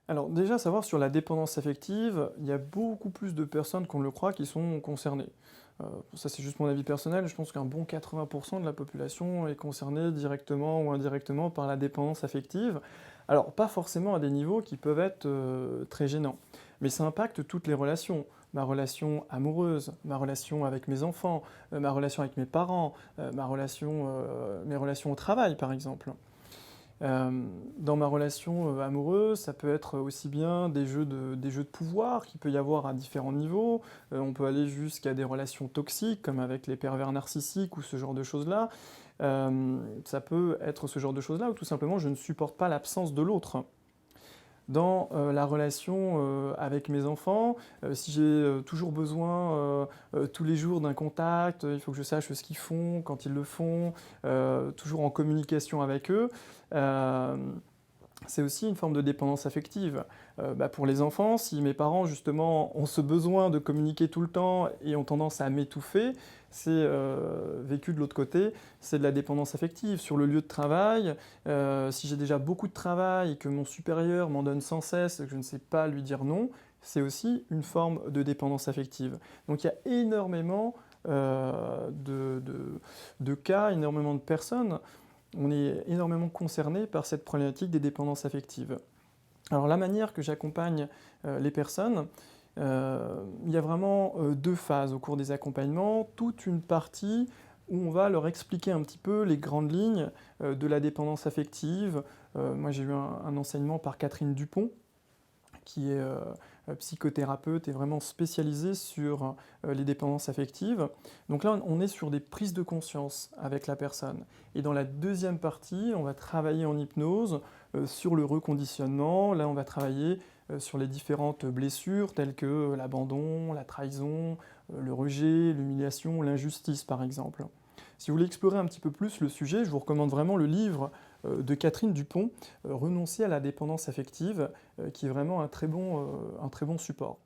Alors déjà, savoir sur la dépendance affective, il y a beaucoup plus de personnes qu'on ne le croit qui sont concernées. Ça c'est juste mon avis personnel, je pense qu'un bon 80% de la population est concernée directement ou indirectement par la dépendance affective. Alors pas forcément à des niveaux qui peuvent être très gênants, mais ça impacte toutes les relations. Ma relation amoureuse, ma relation avec mes enfants, ma relation avec mes parents, mes relations au travail par exemple. Dans ma relation amoureuse, ça peut être aussi bien des jeux de pouvoir qu'il peut y avoir à différents niveaux. On peut aller jusqu'à des relations toxiques, comme avec les pervers narcissiques ou ce genre de choses-là. Ça peut être ce genre de choses-là, ou tout simplement je ne supporte pas l'absence de l'autre. Dans la relation avec mes enfants, si j'ai toujours besoin tous les jours d'un contact, il faut que je sache ce qu'ils font, quand ils le font, toujours en communication avec eux. Euh, c'est aussi une forme de dépendance affective. Pour les enfants, si mes parents justement ont ce besoin de communiquer tout le temps et ont tendance à m'étouffer, c'est vécu de l'autre côté, c'est de la dépendance affective. Sur le lieu de travail, si j'ai déjà beaucoup de travail et que mon supérieur m'en donne sans cesse et que je ne sais pas lui dire non, c'est aussi une forme de dépendance affective. Donc il y a énormément de cas, énormément de personnes, on est énormément concerné par cette problématique des dépendances affectives. Alors la manière que j'accompagne les personnes, il y a vraiment deux phases au cours des accompagnements. Toute une partie où on va leur expliquer un petit peu les grandes lignes de la dépendance affective. Moi j'ai eu un enseignement par Catherine Dupont, qui est psychothérapeute et vraiment spécialisée sur les dépendances affectives. Donc là, on est sur des prises de conscience avec la personne. Et dans la deuxième partie, on va travailler en hypnose sur le reconditionnement. Là, on va travailler sur les différentes blessures telles que l'abandon, la trahison, le rejet, l'humiliation, l'injustice par exemple. Si vous voulez explorer un petit peu plus le sujet, je vous recommande vraiment le livre de Catherine Dupont, Renoncer à la dépendance affective, qui est vraiment un très bon support.